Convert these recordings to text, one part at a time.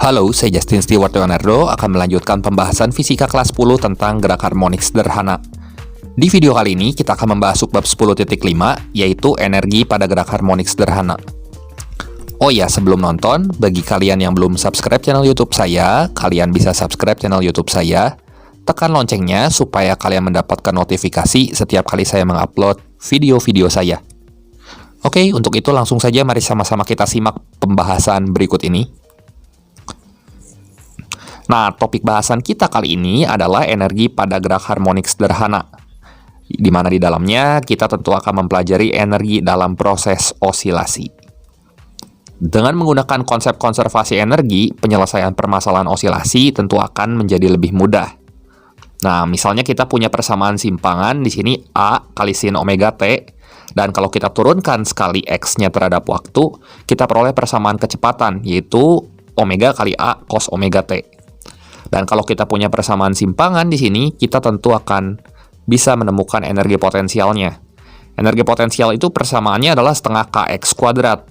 Halo, saya Justin Stewart Leonardo akan melanjutkan pembahasan fisika kelas 10 tentang gerak harmonik sederhana. Di video kali ini, kita akan membahas subbab 10.5, yaitu energi pada gerak harmonik sederhana. Oh ya, sebelum nonton, bagi kalian yang belum subscribe channel YouTube saya, kalian bisa subscribe channel YouTube saya, tekan loncengnya supaya kalian mendapatkan notifikasi setiap kali saya mengupload video-video saya. Oke, untuk itu langsung saja mari sama-sama kita simak pembahasan berikut ini. Nah, topik bahasan kita kali ini adalah energi pada gerak harmonik sederhana, di mana di dalamnya kita tentu akan mempelajari energi dalam proses osilasi. Dengan menggunakan konsep konservasi energi, penyelesaian permasalahan osilasi tentu akan menjadi lebih mudah. Nah, misalnya kita punya persamaan simpangan di sini A kali sin omega T, dan kalau kita turunkan skali X-nya terhadap waktu, kita peroleh persamaan kecepatan, yaitu omega kali A cos omega T. Dan kalau kita punya persamaan simpangan di sini, kita tentu akan bisa menemukan energi potensialnya. Energi potensial itu persamaannya adalah setengah kx kuadrat.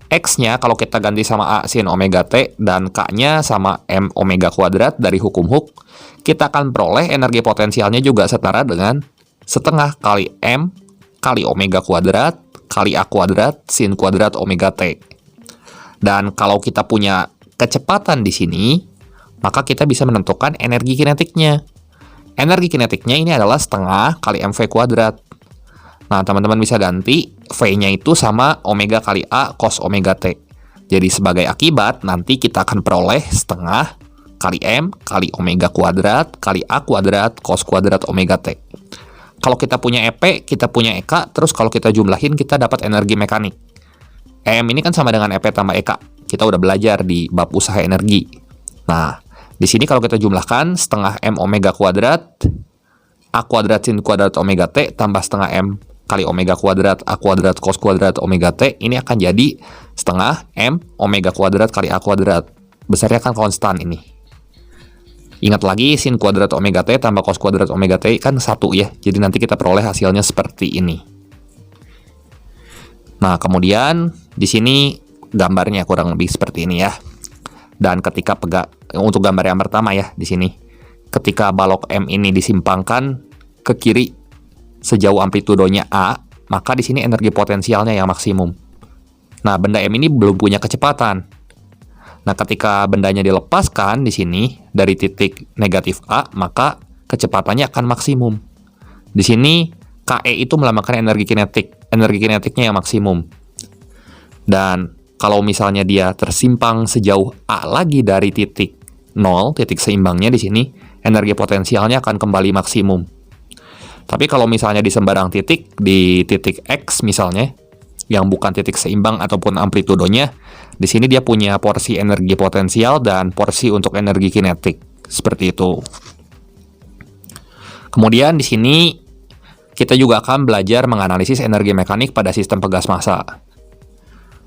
X-nya kalau kita ganti sama A sin omega T dan K-nya sama M omega kuadrat dari hukum Hooke, kita akan peroleh energi potensialnya juga setara dengan setengah kali M kali omega kuadrat kali A kuadrat sin kuadrat omega T. Dan kalau kita punya kecepatan di sini, maka kita bisa menentukan energi kinetiknya. Energi kinetiknya ini adalah setengah kali mv kuadrat. Nah, teman-teman bisa ganti V-nya itu sama omega kali A cos omega T. Jadi sebagai akibat, nanti kita akan peroleh setengah kali M kali omega kuadrat kali A kuadrat cos kuadrat omega T. Kalau kita punya EP, kita punya EK, terus kalau kita jumlahin, kita dapat energi mekanik. M ini kan sama dengan EP tambah EK. Kita udah belajar di bab usaha energi. Nah, di sini kalau kita jumlahkan setengah M omega kuadrat A kuadrat sin kuadrat omega T tambah setengah M kali omega kuadrat A kuadrat cos kuadrat omega T, ini akan jadi setengah M omega kuadrat kali A kuadrat. Besarnya kan konstan ini. Ingat lagi, sin kuadrat omega T tambah cos kuadrat omega T kan 1 ya. Jadi nanti kita peroleh hasilnya seperti ini. Nah, kemudian di sini gambarnya kurang lebih seperti ini ya. Dan ketika untuk gambar yang pertama ya di sini, ketika balok M ini disimpangkan ke kiri sejauh amplitudonya A, maka di sini energi potensialnya yang maksimum. Nah, benda M ini belum punya kecepatan. Nah, ketika bendanya dilepaskan di sini dari titik negatif A, maka kecepatannya akan maksimum. Di sini KE itu melambangkan energi kinetik. Energi kinetiknya yang maksimum. Dan kalau misalnya dia tersimpang sejauh A lagi dari titik 0, titik seimbangnya di sini, energi potensialnya akan kembali maksimum. Tapi kalau misalnya di sembarang titik, di titik X misalnya, yang bukan titik seimbang ataupun amplitudonya, di sini dia punya porsi energi potensial dan porsi untuk energi kinetik. Seperti itu. Kemudian di sini kita juga akan belajar menganalisis energi mekanik pada sistem pegas massa.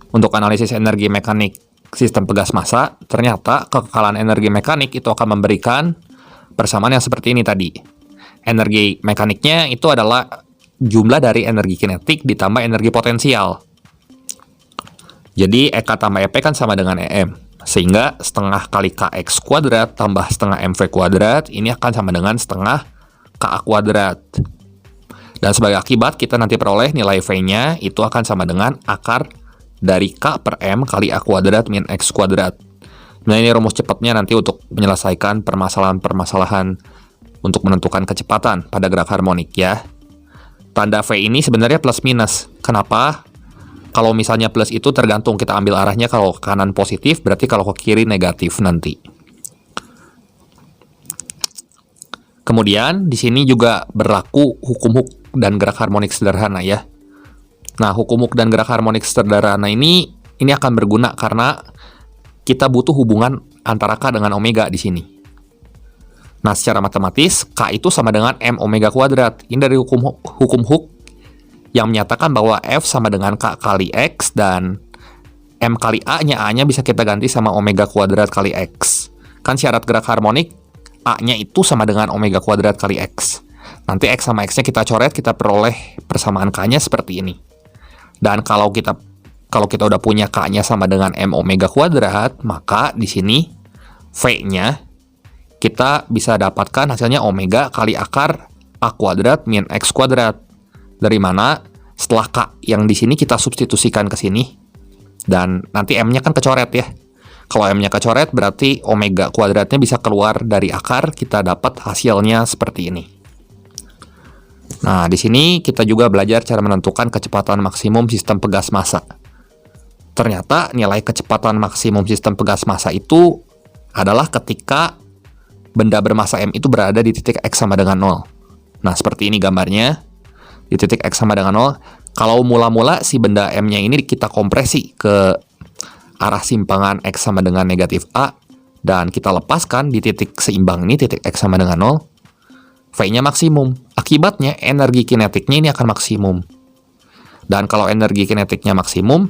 Untuk analisis energi mekanik sistem pegas massa, ternyata kekekalan energi mekanik itu akan memberikan persamaan yang seperti ini tadi. Energi mekaniknya itu adalah jumlah dari energi kinetik ditambah energi potensial. Jadi EK tambah EP kan sama dengan EM. Sehingga setengah kali KX kuadrat tambah setengah MV kuadrat, ini akan sama dengan setengah KA kuadrat. Dan sebagai akibat, kita nanti peroleh nilai V-nya itu akan sama dengan akar dari K per M kali A kuadrat min X kuadrat. Nah, ini rumus cepatnya nanti untuk menyelesaikan permasalahan-permasalahan untuk menentukan kecepatan pada gerak harmonik ya. Tanda V ini sebenarnya plus minus. Kenapa? Kalau misalnya plus itu tergantung kita ambil arahnya, kalau ke kanan positif, berarti kalau ke kiri negatif nanti. Kemudian di sini juga berlaku hukum Hooke dan gerak harmonik sederhana ya. Nah, hukum Hooke dan gerak harmonik sederhana ini akan berguna karena kita butuh hubungan antara K dengan omega di sini. Nah, secara matematis, K itu sama dengan M omega kuadrat. Ini dari hukum Hooke yang menyatakan bahwa F sama dengan K kali X dan M kali A-nya bisa kita ganti sama omega kuadrat kali X. Kan syarat gerak harmonik, A-nya itu sama dengan omega kuadrat kali X. Nanti X sama X-nya kita coret, kita peroleh persamaan K-nya seperti ini. Dan kalau kita udah punya K-nya sama dengan M omega kuadrat, maka di sini V-nya kita bisa dapatkan hasilnya omega kali akar A kuadrat min X kuadrat. Dari mana? Setelah K yang di sini kita substitusikan ke sini. Dan nanti M-nya kan kecoret ya. Kalau M-nya kecoret berarti omega kuadratnya bisa keluar dari akar, kita dapat hasilnya seperti ini. Nah, di sini kita juga belajar cara menentukan kecepatan maksimum sistem pegas massa. Ternyata nilai kecepatan maksimum sistem pegas massa itu adalah ketika benda bermassa M itu berada di titik X sama dengan 0. Nah, seperti ini gambarnya. Di titik X sama dengan 0. Kalau mula-mula si benda M-nya ini kita kompresi ke arah simpangan X sama dengan negatif A, dan kita lepaskan di titik seimbang ini, titik X sama dengan 0, V-nya maksimum. Akibatnya, energi kinetiknya ini akan maksimum. Dan kalau energi kinetiknya maksimum,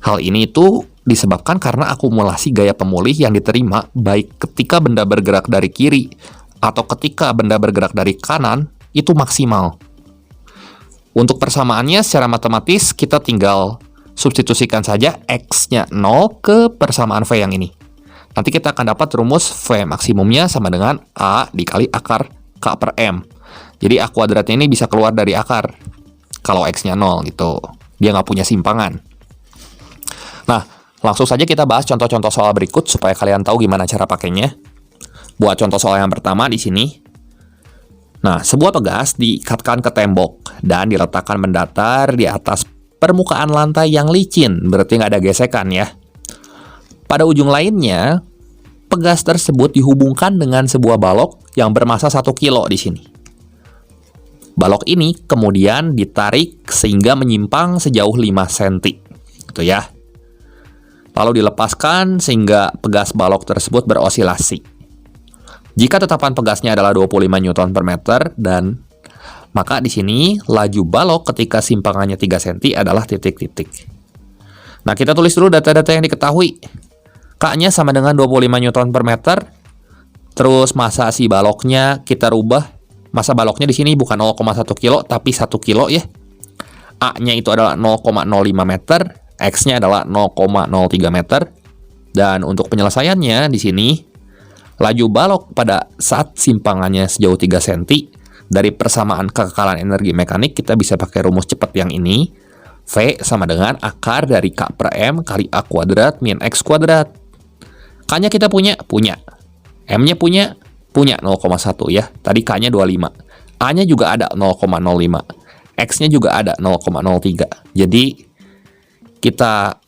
hal ini itu disebabkan karena akumulasi gaya pemulih yang diterima baik ketika benda bergerak dari kiri atau ketika benda bergerak dari kanan itu maksimal. Untuk persamaannya secara matematis kita tinggal substitusikan saja X-nya 0 ke persamaan V yang ini. Nanti kita akan dapat rumus V maksimumnya sama dengan A dikali akar K per M. Jadi A kuadratnya ini bisa keluar dari akar kalau X-nya 0 gitu. Dia nggak punya simpangan. Nah, langsung saja kita bahas contoh-contoh soal berikut supaya kalian tahu gimana cara pakainya. Buat contoh soal yang pertama di sini. Nah, sebuah pegas diikatkan ke tembok dan diletakkan mendatar di atas permukaan lantai yang licin, berarti nggak ada gesekan ya. Pada ujung lainnya, pegas tersebut dihubungkan dengan sebuah balok yang bermassa 1 kilo di sini. Balok ini kemudian ditarik sehingga menyimpang sejauh 5 cm. Gitu ya. Lalu dilepaskan sehingga pegas balok tersebut berosilasi. Jika tetapan pegasnya adalah 25 Newton per meter, dan maka di sini laju balok ketika simpangannya 3 cm adalah titik-titik. Nah, kita tulis dulu data-data yang diketahui. K-nya sama dengan 25 Newton per meter. Terus massa si baloknya kita rubah. Massa baloknya di sini bukan 0,1 kilo, tapi 1 kilo ya. A-nya itu adalah 0,05 meter. X-nya adalah 0,03 meter. Dan untuk penyelesaiannya di sini, laju balok pada saat simpangannya sejauh 3 cm, dari persamaan kekekalan energi mekanik, kita bisa pakai rumus cepat yang ini. V sama dengan akar dari K per M kali A kuadrat min X kuadrat. K-nya kita punya. M-nya punya 0,1 ya. Tadi K-nya 25. A-nya juga ada 0,05. X-nya juga ada 0,03. Jadi, kita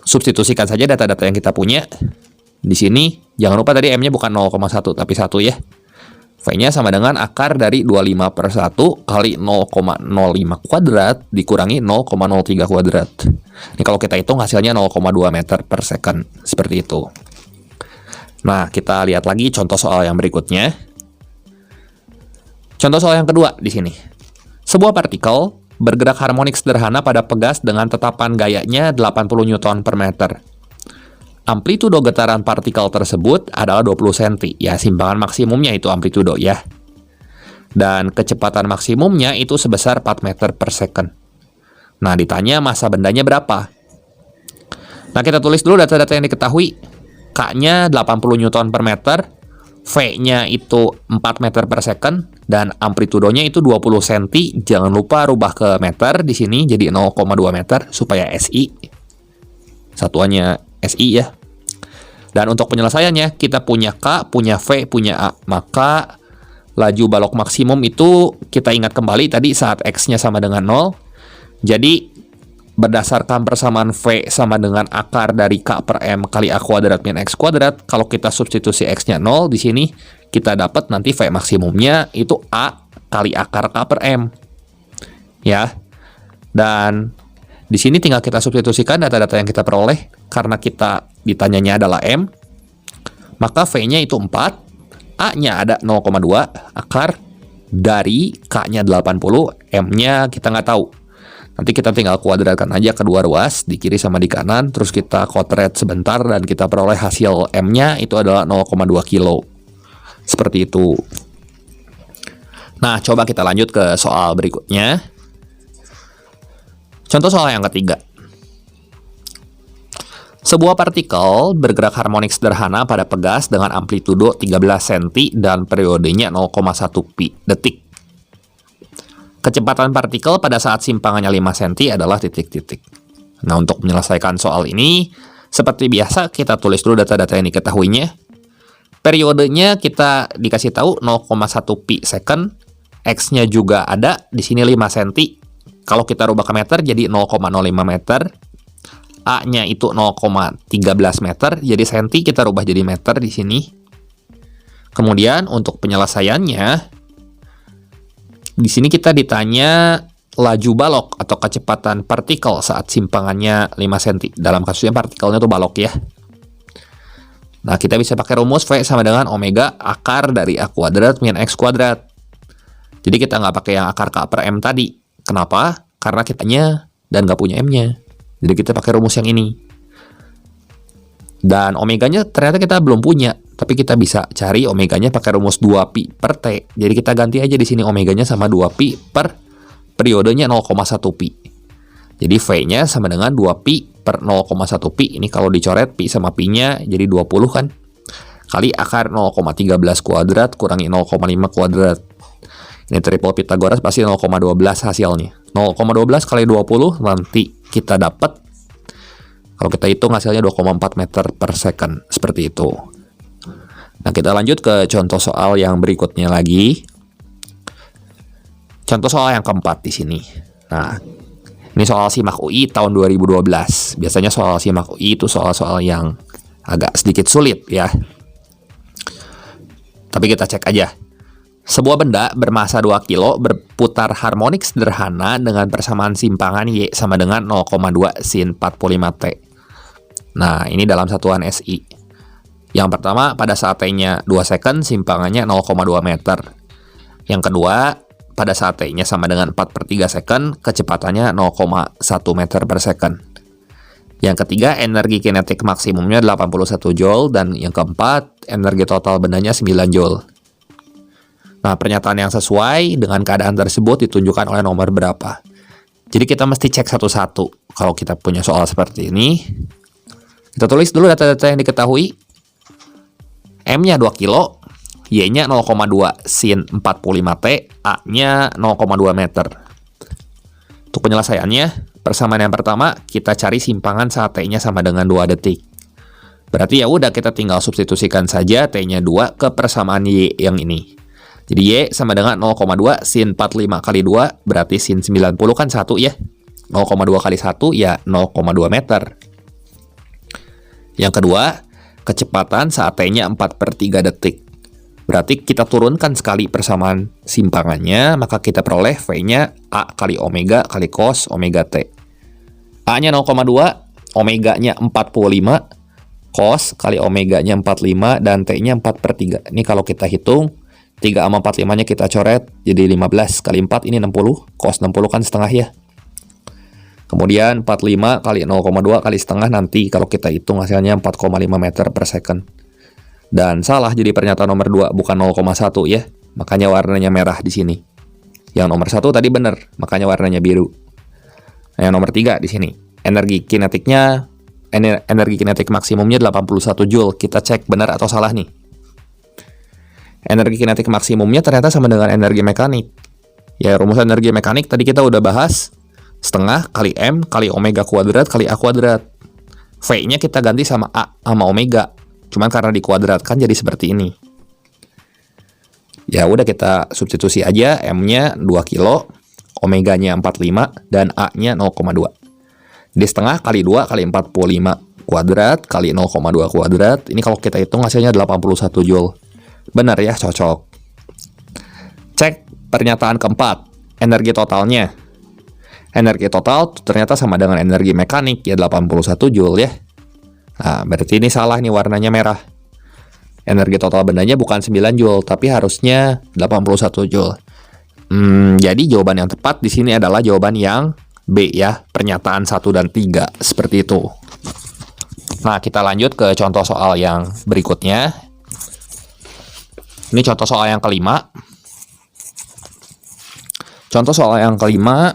substitusikan saja data-data yang kita punya. Di sini, jangan lupa tadi M-nya bukan 0,1, tapi 1 ya. V-nya sama dengan akar dari 25 per 1 kali 0,05 kuadrat dikurangi 0,03 kuadrat. Ini kalau kita hitung hasilnya 0,2 meter per second. Seperti itu. Nah, kita lihat lagi contoh soal yang berikutnya. Contoh soal yang kedua di sini. Sebuah partikel bergerak harmonik sederhana pada pegas dengan tetapan gayanya 80 Newton per meter. Amplitudo getaran partikel tersebut adalah 20 cm. Ya, simpangan maksimumnya itu amplitudo ya. Dan kecepatan maksimumnya itu sebesar 4 meter per second. Nah, ditanya massa bendanya berapa? Nah, kita tulis dulu data-data yang diketahui. K-nya 80 Newton per meter. V-nya itu 4 meter per second. Dan amplitudonya itu 20 cm. Jangan lupa rubah ke meter di sini jadi 0,2 meter supaya SI. Satuannya SI ya. Dan untuk penyelesaiannya, kita punya K, punya V, punya A. Maka laju balok maksimum itu kita ingat kembali tadi saat X-nya sama dengan 0. Jadi, berdasarkan persamaan V sama dengan akar dari K per M kali A kuadrat min X kuadrat, kalau kita substitusi X-nya 0 di sini, kita dapat nanti V maksimumnya itu A kali akar K per M. Ya. Dan di sini tinggal kita substitusikan data-data yang kita peroleh. Karena kita ditanyanya adalah M, maka V-nya itu 4, A-nya ada 0,2, akar dari K-nya 80, M-nya kita nggak tahu. Nanti kita tinggal kuadratkan aja kedua ruas, di kiri sama di kanan, terus kita kotret sebentar, dan kita peroleh hasil M-nya itu adalah 0,2 kilo. Seperti itu. Nah, coba kita lanjut ke soal berikutnya. Contoh soal yang ketiga. Sebuah partikel bergerak harmonik sederhana pada pegas dengan amplitudo 13 cm dan periodenya 0,1 pi detik. Kecepatan partikel pada saat simpangannya 5 cm adalah titik-titik. Nah, untuk menyelesaikan soal ini, seperti biasa kita tulis dulu data-data yang diketahuinya. Periodenya kita dikasih tahu 0,1 pi second, X-nya juga ada, di sini 5 cm. Kalau kita rubah ke meter jadi 0,05 meter. A-nya itu 0,13 meter, jadi senti kita rubah jadi meter di sini. Kemudian untuk penyelesaiannya, di sini kita ditanya laju balok atau kecepatan partikel saat simpangannya 5 cm. Dalam kasusnya partikelnya itu balok ya. Nah, kita bisa pakai rumus V sama dengan omega akar dari A kuadrat min X kuadrat. Jadi kita nggak pakai yang akar K per M tadi. Kenapa? Karena kitanya dan nggak punya M-nya. Jadi kita pakai rumus yang ini. Dan omeganya ternyata kita belum punya, tapi kita bisa cari omeganya pakai rumus 2pi per T. Jadi kita ganti aja di sini omeganya sama 2pi per periodenya 0,1 pi. Jadi V-nya sama dengan 2pi per 0,1 pi. Ini kalau dicoret pi sama pi-nya jadi 20 kan. Kali akar 0,13 kuadrat kurangi 0,5 kuadrat. Ini triple Pythagoras pasti 0,12 hasilnya. 0,12 kali 20 nanti kita dapat, kalau kita hitung hasilnya 2,4 meter per second. Seperti itu. Nah, kita lanjut ke contoh soal yang berikutnya lagi. Contoh soal yang keempat di sini. Nah, ini soal SIMAK UI tahun 2012. Biasanya soal SIMAK UI itu soal-soal yang agak sedikit sulit ya. Tapi kita cek aja. Sebuah benda bermasa 2 kilo berputar harmonik sederhana dengan persamaan simpangan Y sama dengan 0,2 sin 45T. Nah, ini dalam satuan SI. Yang pertama, pada saat T-nya 2 second, simpangannya 0,2 meter. Yang kedua, pada saat T-nya sama dengan 4/3 second, kecepatannya 0,1 meter per second. Yang ketiga, energi kinetik maksimumnya 81 joule. Dan yang keempat, energi total bendanya 9 joule. Nah, pernyataan yang sesuai dengan keadaan tersebut ditunjukkan oleh nomor berapa. Jadi kita mesti cek satu-satu. Kalau kita punya soal seperti ini, kita tulis dulu data-data yang diketahui. M-nya 2 kilo, Y-nya 0,2 sin 45T, A-nya 0,2 meter. Untuk penyelesaiannya, persamaan yang pertama, kita cari simpangan saat T-nya sama dengan 2 detik. Berarti ya udah kita tinggal substitusikan saja T-nya 2 ke persamaan Y yang ini. Jadi Y sama dengan 0,2 sin 45 kali 2, berarti sin 90 kan 1 ya. 0,2 kali 1 ya 0,2 meter. Yang kedua, kecepatan saat T-nya 4/3 detik. Berarti kita turunkan sekali persamaan simpangannya, maka kita peroleh V-nya A kali omega kali cos omega T. A-nya 0,2, omeganya 45, cos kali omeganya 45, dan T-nya 4/3. Ini kalau kita hitung, 3 sama 45-nya kita coret, jadi 15 kali 4 ini 60, cos 60 kan setengah ya. Kemudian 45 kali 0,2 kali setengah, nanti kalau kita hitung hasilnya 4,5 meter per second. Dan salah, jadi pernyataan nomor 2 bukan 0,1 ya, makanya warnanya merah di sini. Yang nomor 1 tadi benar, makanya warnanya biru. Nah, yang nomor 3 di sini, energi kinetik maksimumnya 81 joule. Kita cek benar atau salah nih. Energi kinetik maksimumnya ternyata sama dengan energi mekanik. Ya, rumus energi mekanik tadi kita udah bahas. Setengah kali M kali omega kuadrat kali A kuadrat. V-nya kita ganti sama A sama omega. Cuman karena dikuadratkan jadi seperti ini. Ya udah kita substitusi aja. M-nya 2 kilo, omeganya 45, dan A-nya 0,2. Jadi setengah kali 2 kali 45 kuadrat kali 0,2 kuadrat. Ini kalau kita hitung hasilnya 81 joule. Benar ya, cocok. Cek pernyataan keempat, energi totalnya. Energi total ternyata sama dengan energi mekanik, ya 81 joule ya. Nah, berarti ini salah nih, warnanya merah. Energi total bendanya bukan 9 joule, tapi harusnya 81 joule. Jadi jawaban yang tepat di sini adalah jawaban yang B ya, pernyataan 1 dan 3, seperti itu. Nah, kita lanjut ke contoh soal yang berikutnya. Ini contoh soal yang kelima. Contoh soal yang kelima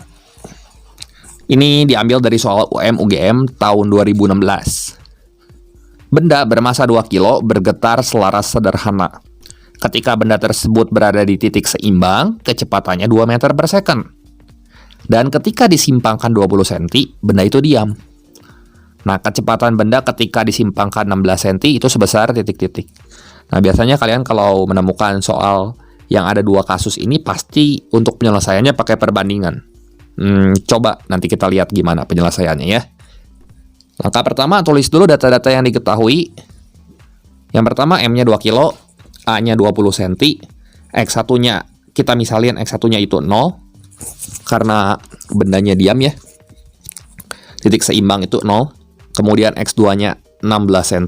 ini diambil dari soal UM UGM tahun 2016. Benda bermasa 2 kilo bergetar selaras sederhana. Ketika benda tersebut berada di titik seimbang, kecepatannya 2 meter per second. Dan ketika disimpangkan 20 cm, benda itu diam. Nah, kecepatan benda ketika disimpangkan 16 cm itu sebesar titik-titik. Nah, biasanya kalian kalau menemukan soal yang ada dua kasus ini, pasti untuk penyelesaiannya pakai perbandingan. Coba nanti kita lihat gimana penyelesaiannya ya. Langkah pertama, tulis dulu data-data yang diketahui. Yang pertama, M-nya 2 kilo, A-nya 20 cm, X1-nya, kita misalin X1-nya itu 0, karena bendanya diam ya. Titik seimbang itu 0. Kemudian X2-nya 16 cm,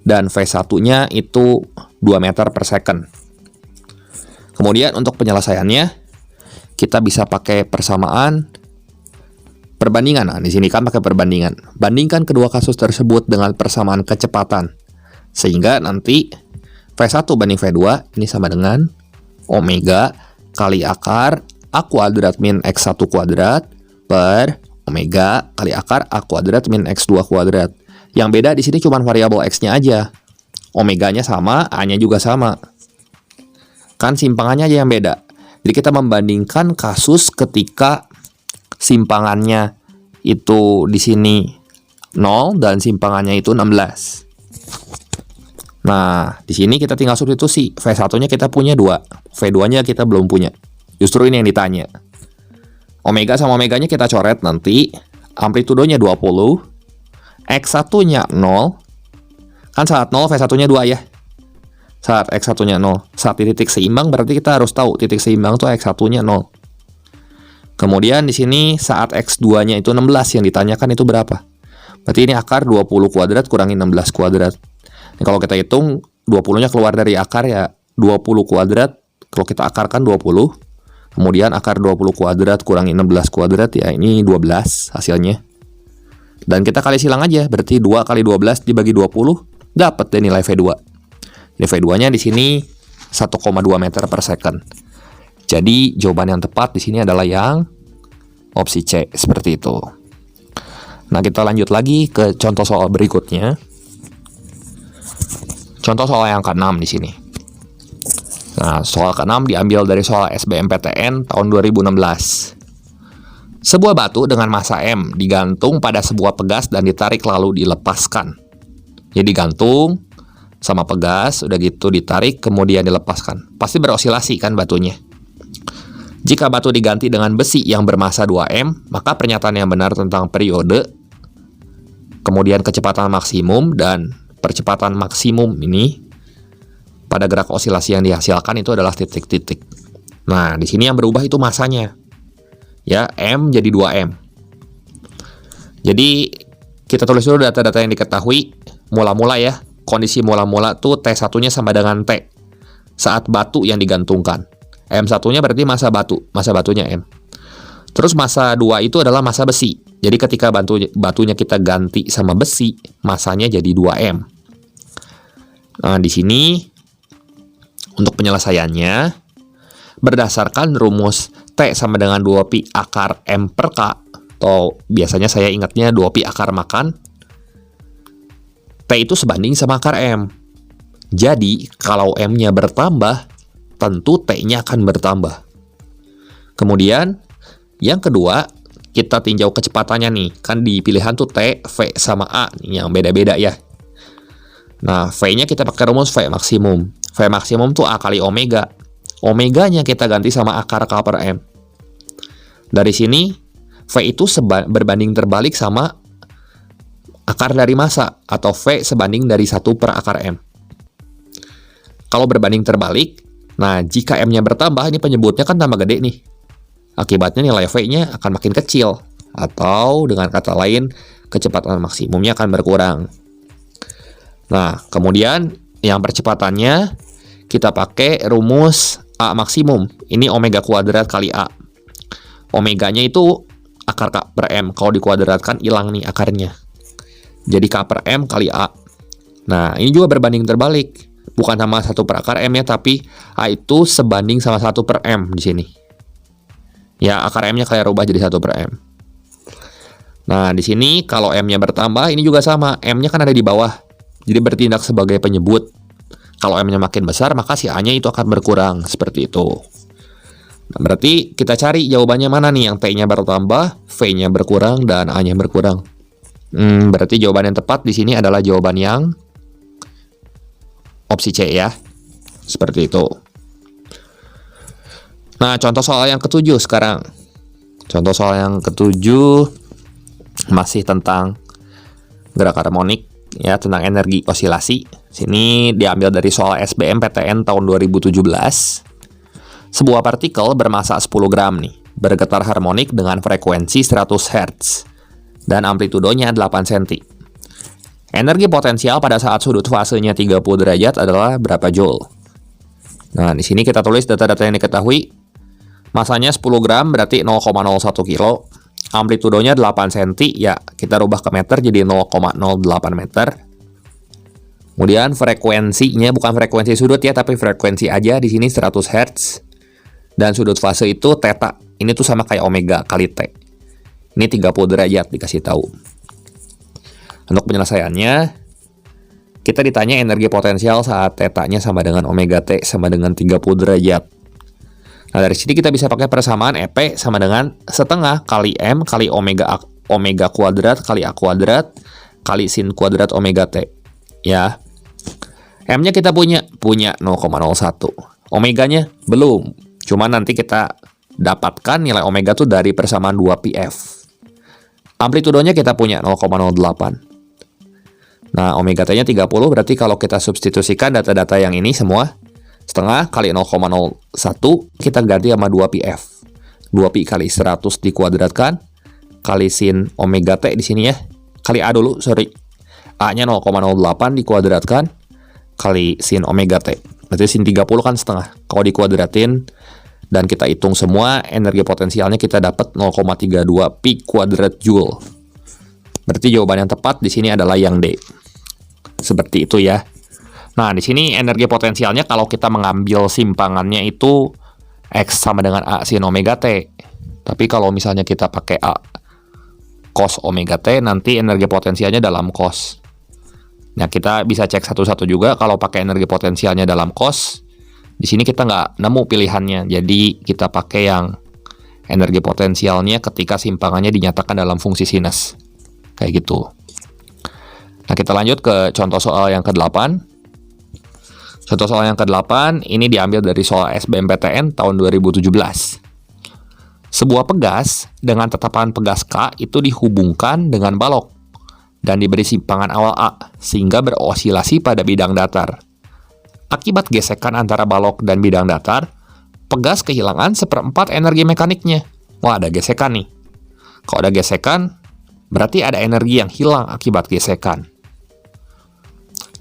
dan V1-nya itu 2 meter per second. Kemudian untuk penyelesaiannya, kita bisa pakai persamaan perbandingan. Nah, di sini kan pakai perbandingan. Bandingkan kedua kasus tersebut dengan persamaan kecepatan. Sehingga nanti V1 banding V2 ini sama dengan omega kali akar A kuadrat min X1 kuadrat per omega kali akar A kuadrat min X2 kuadrat. Yang beda di sini cuma variabel X-nya aja. Omeganya sama, A-nya juga sama. Kan simpangannya aja yang beda. Jadi kita membandingkan kasus ketika simpangannya itu di sini 0 dan simpangannya itu 16. Nah, di sini kita tinggal substitusi. V1-nya kita punya 2, V2-nya kita belum punya. Justru ini yang ditanya. Omega sama omeganya kita coret nanti. Amplitudenya 20. X1-nya 0. Kan saat 0 V1-nya 2 ya. Saat X1-nya 0. Saat di titik seimbang berarti kita harus tahu titik seimbang itu X1-nya 0. Kemudian di sini saat X2-nya itu 16 yang ditanyakan itu berapa? Berarti ini akar 20 kuadrat kurangi 16 kuadrat. Ini kalau kita hitung 20-nya keluar dari akar ya 20 kuadrat. Kalau kita akarkan 20. Kemudian akar 20 kuadrat kurangi 16 kuadrat ya ini 12 hasilnya. Dan kita kali silang aja, berarti 2 kali 12 dibagi 20 dapat deh nilai V2. Ini V2-nya di sini 1,2 meter per second. Jadi jawaban yang tepat di sini adalah yang opsi C, seperti itu. Nah, kita lanjut lagi ke contoh soal berikutnya. Contoh soal yang ke-6 di sini. Nah, soal ke-6 diambil dari soal SBMPTN tahun 2016. Sebuah batu dengan massa M digantung pada sebuah pegas dan ditarik lalu dilepaskan. Jadi digantung sama pegas, udah gitu ditarik kemudian dilepaskan. Pasti berosilasi kan batunya. Jika batu diganti dengan besi yang bermassa 2M, maka pernyataan yang benar tentang periode, kemudian kecepatan maksimum dan percepatan maksimum ini pada gerak osilasi yang dihasilkan itu adalah titik-titik. Nah, di sini yang berubah itu massanya. Ya, M jadi 2M. Jadi, kita tulis dulu data-data yang diketahui. Mula-mula ya, kondisi mula-mula tuh T1-nya sama dengan T saat batu yang digantungkan. M1-nya berarti massa batunya M. Terus massa 2 itu adalah massa besi. Jadi ketika batunya kita ganti sama besi, massanya jadi 2M. Nah, di sini untuk penyelesaiannya, berdasarkan rumus T sama dengan 2pi akar M per K, atau biasanya saya ingatnya 2pi akar makan, T itu sebanding sama akar M. Jadi, kalau M-nya bertambah, tentu T-nya akan bertambah. Kemudian, yang kedua, kita tinjau kecepatannya nih. Kan di pilihan tuh T, V, sama A nih, yang beda-beda ya. Nah, V-nya kita pakai rumus V maksimum. V maksimum tuh A kali omega. Omeganya kita ganti sama akar K per M. Dari sini, V itu berbanding terbalik sama akar dari massa, atau V sebanding dari 1 per akar M. Kalau berbanding terbalik, nah jika M-nya bertambah, ini penyebutnya kan tambah gede nih. Akibatnya nilai V-nya akan makin kecil, atau dengan kata lain, kecepatan maksimumnya akan berkurang. Nah, kemudian yang percepatannya, kita pakai rumus A maksimum. Ini omega kuadrat kali A. Omeganya itu akar K per M. Kalau dikuadratkan, hilang nih akarnya. Jadi K per M kali A. Nah, ini juga berbanding terbalik. Bukan sama 1 per akar M ya, tapi A itu sebanding sama 1 per M di sini. Ya, akar M-nya kayak rubah jadi 1 per M. Nah, di sini kalau M-nya bertambah, ini juga sama. M-nya kan ada di bawah. Jadi bertindak sebagai penyebut. Kalau M-nya makin besar, maka si A-nya itu akan berkurang. Seperti itu. Nah, berarti kita cari jawabannya mana nih? Yang T-nya bertambah, V-nya berkurang, dan A-nya berkurang. Berarti jawaban yang tepat di sini adalah jawaban yang opsi C ya. Seperti itu. Nah, contoh soal yang ketujuh sekarang. Contoh soal yang ketujuh masih tentang gerak harmonik ya, tentang energi osilasi. Sini diambil dari soal SBMPTN tahun 2017. Sebuah partikel bermasa 10 gram nih, bergetar harmonik dengan frekuensi 100 Hz dan amplitudonya 8 cm. Energi potensial pada saat sudut fasenya 30 derajat adalah berapa joule? Nah, di sini kita tulis data-data yang diketahui. Masanya 10 gram berarti 0,01 kilo. Amplitudonya 8 cm, ya kita rubah ke meter jadi 0,08 meter. Kemudian frekuensinya bukan frekuensi sudut ya, tapi frekuensi aja di sini 100 Hz. Dan sudut fase itu theta. Ini tuh sama kayak omega kali T. Ini 30 derajat dikasih tahu. Untuk penyelesaiannya, kita ditanya energi potensial saat theta-nya sama dengan omega T sama dengan 30 derajat. Nah, dari sini kita bisa pakai persamaan EP sama dengan setengah kali M kali omega kuadrat kali A kuadrat kali sin kuadrat omega T. Ya. M-nya kita punya 0,01. Omeganya belum. Cuma nanti kita dapatkan nilai omega tuh dari persamaan 2πf. Amplitudonya kita punya 0,08. Nah, omega T-nya 30 berarti kalau kita substitusikan data-data yang ini semua, setengah kali 0,01 kita ganti sama 2πf. 2pi kali 100 dikuadratkan kali sin omega T di sini ya. Kali A dulu, sorry. A-nya 0,08 dikuadratkan kali sin omega T. Berarti sin 30 kan setengah. Kalau dikuadratin dan kita hitung semua, energi potensialnya kita dapat 0,32 pi kuadrat joule. Berarti jawaban yang tepat di sini adalah yang D. Seperti itu ya. Nah, di sini energi potensialnya kalau kita mengambil simpangannya itu X sama dengan A sin omega T. Tapi kalau misalnya kita pakai A cos omega T, nanti energi potensialnya dalam cos. Nah, kita bisa cek satu-satu juga kalau pakai energi potensialnya dalam cos. Di sini kita nggak nemu pilihannya, jadi kita pakai yang energi potensialnya ketika simpangannya dinyatakan dalam fungsi sinus. Kayak gitu. Nah, kita lanjut ke contoh soal yang ke-8. Contoh soal yang ke-8 ini diambil dari soal SBMPTN tahun 2017. Sebuah pegas dengan tetapan pegas K itu dihubungkan dengan balok dan diberi simpangan awal A, sehingga berosilasi pada bidang datar. Akibat gesekan antara balok dan bidang datar, pegas kehilangan 1/4 energi mekaniknya. Wah, ada gesekan nih. Kalau ada gesekan, berarti ada energi yang hilang akibat gesekan.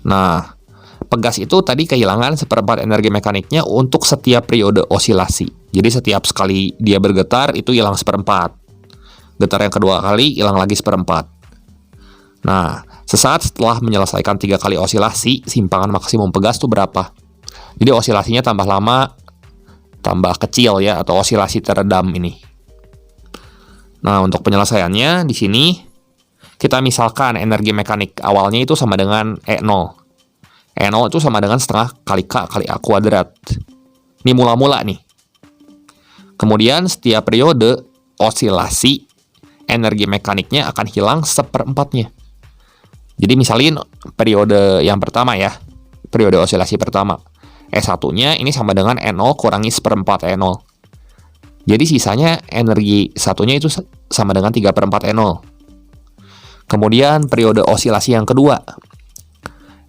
Nah, pegas itu tadi kehilangan 1/4 energi mekaniknya untuk setiap periode osilasi. Jadi setiap sekali dia bergetar, itu hilang 1/4. Getar yang kedua kali, hilang lagi 1/4. Nah, sesaat setelah menyelesaikan 3 kali osilasi, simpangan maksimum pegas itu berapa? Jadi osilasinya tambah lama, tambah kecil ya, atau osilasi teredam ini. Nah, untuk penyelesaiannya di sini kita misalkan energi mekanik awalnya itu sama dengan E0. E0 itu sama dengan setengah kali K kali A kuadrat. Ini mula-mula nih. Kemudian setiap periode osilasi, energi mekaniknya akan hilang 1/4-nya. Jadi misalin periode yang pertama ya, periode osilasi pertama, E1-nya ini sama dengan E0 kurangi 1/4 E0. Jadi sisanya energi satunya itu sama dengan 3/4 E0. Kemudian periode osilasi yang kedua,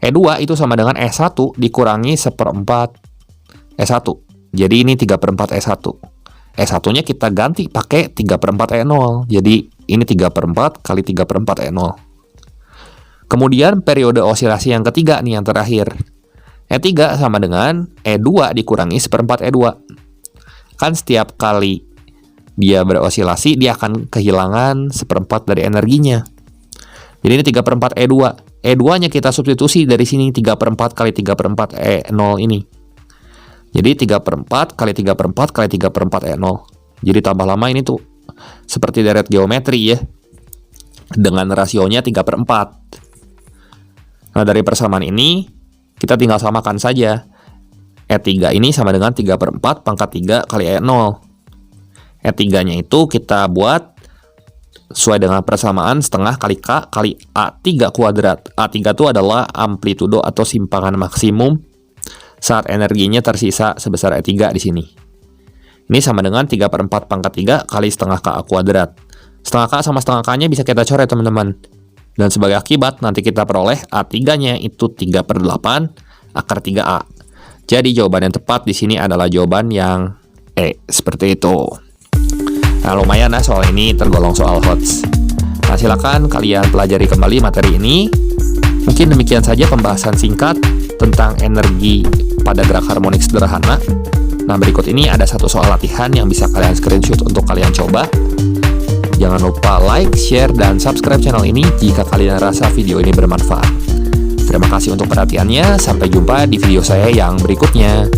E2 itu sama dengan E1 dikurangi 1/4 E1. Jadi ini 3/4 E1. E1-nya kita ganti pakai 3/4 E0. Jadi ini 3/4 kali 3/4 E0. Kemudian periode osilasi yang ketiga nih yang terakhir. E3 sama dengan E2 dikurangi 1/4 E2. Kan setiap kali dia berosilasi, dia akan kehilangan 1/4 dari energinya. Jadi ini 3/4 E2. E2-nya kita substitusi dari sini 3/4 kali 3/4 E0 ini. Jadi 3/4 kali 3/4 kali 3/4 E0. Jadi tambah lama ini tuh seperti deret geometri ya. Dengan rasionya 3/4. Nah, dari persamaan ini, kita tinggal samakan saja. E3 ini sama dengan 3/4 pangkat 3 kali E0. E3-nya itu kita buat sesuai dengan persamaan setengah kali K kali A3 kuadrat. A3 itu adalah amplitudo atau simpangan maksimum saat energinya tersisa sebesar E3 di sini. Ini sama dengan 3/4 pangkat 3 kali setengah K kuadrat. Setengah K sama setengah K-nya bisa kita coret, teman-teman. Dan sebagai akibat, nanti kita peroleh A3-nya itu 3/8 akar 3A. Jadi jawaban yang tepat di sini adalah jawaban yang E, seperti itu. Nah, lumayan lah soal ini tergolong soal HOTS. Nah, silakan kalian pelajari kembali materi ini. Mungkin demikian saja pembahasan singkat tentang energi pada gerak harmonik sederhana. Nah, berikut ini ada satu soal latihan yang bisa kalian screenshot untuk kalian coba. Jangan lupa like, share, dan subscribe channel ini jika kalian rasa video ini bermanfaat. Terima kasih untuk perhatiannya, sampai jumpa di video saya yang berikutnya.